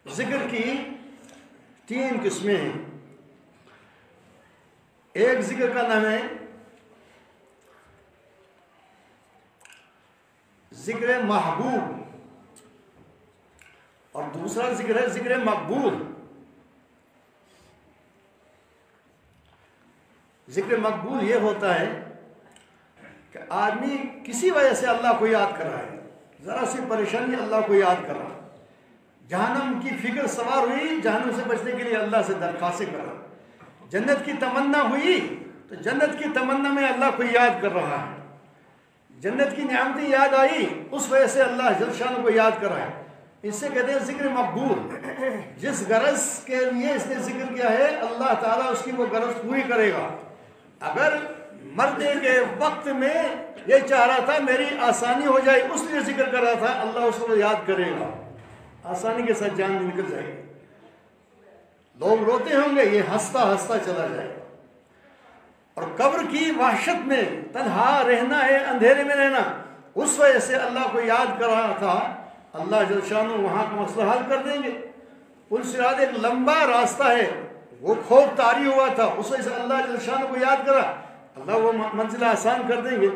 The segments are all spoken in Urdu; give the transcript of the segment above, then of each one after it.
ذکر کی 3 قسمیں ہیں. ایک ذکر کا نام ہے ذکر محبوب اور دوسرا ذکر ہے ذکر مقبول. ذکر مقبول یہ ہوتا ہے کہ آدمی کسی وجہ سے اللہ کو یاد کر رہا ہے, ذرا سی پریشانی اللہ کو یاد کر رہا ہے, جہنم کی فکر سوار ہوئی, جہنم سے بچنے کے لیے اللہ سے درخواستیں کر رہا ہے, جنت کی تمنا ہوئی تو جنت کی تمنا میں اللہ کو یاد کر رہا ہے, جنت کی نعمتیں یاد آئی اس وجہ سے اللہ جل شانہ کو یاد کر رہا ہے. اس سے کہتے ہیں ذکر مقبول. جس غرض کے لیے اس نے ذکر کیا ہے اللہ تعالیٰ اس کی وہ غرض پوری کرے گا. اگر مرنے کے وقت میں یہ چاہ رہا تھا میری آسانی ہو جائے اس لیے ذکر کر رہا تھا, اللہ اس کو یاد کرے گا, آسانی کے ساتھ جان نکل جائے گی. لوگ روتے ہوں گے, یہ ہنستا ہنستا چلا جائے گا. اور قبر کی وحشت میں تنہا رہنا ہے, اندھیرے میں رہنا, اس وجہ سے اللہ کو یاد کر رہا تھا, اللہ جل شانہ وہاں کا مسئلہ حل کر دیں گے. پل صراط ایک لمبا راستہ ہے, وہ خوب طاری ہوا تھا, اس وجہ سے اللہ جل شانہ کو یاد کرا, اللہ وہ منزل آسان کر دیں گے.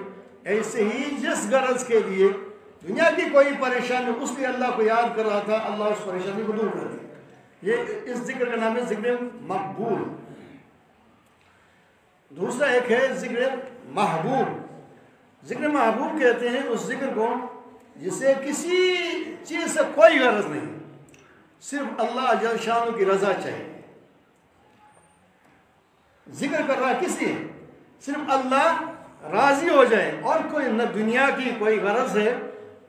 ایسے ہی جس غرض کے لیے دنیا کی کوئی پریشانی اس لیے اللہ کو یاد کر رہا تھا, اللہ اس پریشانی کو دور کر دے. یہ اس ذکر کا نام ہے ذکر مقبول. دوسرا ایک ہے ذکر محبوب. ذکر محبوب کہتے ہیں اس ذکر کو جسے کسی چیز سے کوئی غرض نہیں, صرف اللہ جل شانہ کی رضا چاہیے. ذکر کر رہا کس لیے؟ صرف اللہ راضی ہو جائے, اور کوئی نہ دنیا کی کوئی غرض ہے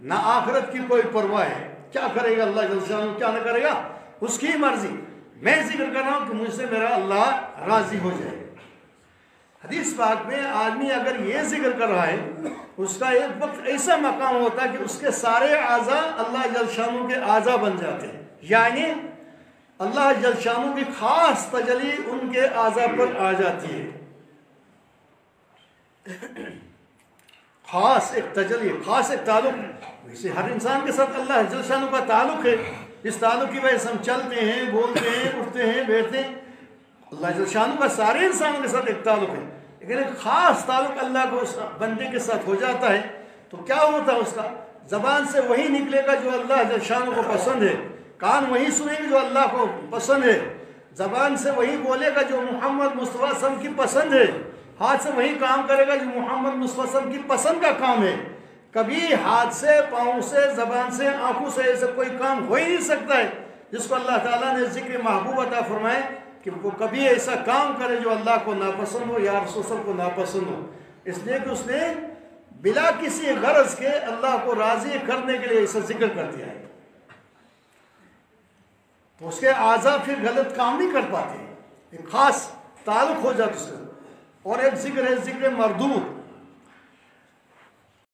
نہ آخرت کی کوئی پرواہ ہے. کیا کرے گا اللہ جل شانہ, کیا نہ کرے گا, اس کی مرضی. میں ذکر کر رہا ہوں کہ مجھ سے میرا اللہ راضی ہو جائے. حدیث پاک میں آدمی اگر یہ ذکر کر رہا ہے, اس کا ایک وقت ایسا مقام ہوتا ہے کہ اس کے سارے اعضاء اللہ جل شانہ کے اعضاء بن جاتے ہیں. یعنی اللہ جل شانہ کی خاص تجلی ان کے اعضاء پر آ جاتی ہے. خاص ایک تجلی, خاص ایک تعلق. ویسے ہر انسان کے ساتھ اللہ جل شانہ کا تعلق ہے, اس تعلق کی وجہ سے ہم چلتے ہیں, بولتے ہیں, اٹھتے ہیں, بیٹھتے ہیں. اللہ جل شانہ کا سارے انسانوں کے ساتھ ایک تعلق ہے, لیکن ایک خاص تعلق اللہ کو اس بندے کے ساتھ ہو جاتا ہے. تو کیا ہوتا ہے, اس کا زبان سے وہی نکلے گا جو اللہ جل شانہ کو پسند ہے, کان وہی سنے گا جو اللہ کو پسند ہے, زبان سے وہی بولے گا جو محمد مصطفیٰ صلی اللہ علیہ وسلم کی پسند ہے, ہاتھ سے وہی کام کرے گا جو محمد مصطفیٰ صلی اللہ علیہ وسلم کی پسند کا کام ہے. کبھی ہاتھ سے, پاؤں سے, زبان سے, آنکھوں سے ایسا کوئی کام ہو ہی نہیں سکتا ہے جس کو اللہ تعالیٰ نے ذکر محبوب عطا فرمائے کہ وہ کبھی ایسا کام کرے جو اللہ کو ناپسند ہو یا رسول صلی اللہ علیہ وسلم کو ناپسند ہو. اس لیے کہ اس نے بلا کسی غرض کے اللہ کو راضی کرنے کے لیے ایسا ذکر کر دیا ہے. تو اس کے اعضاء پھر غلط کام نہیں کر پاتے, ایک خاص تعلق ہو جاتا اس کا. اور ایک ذکر ہے ذکر مردود.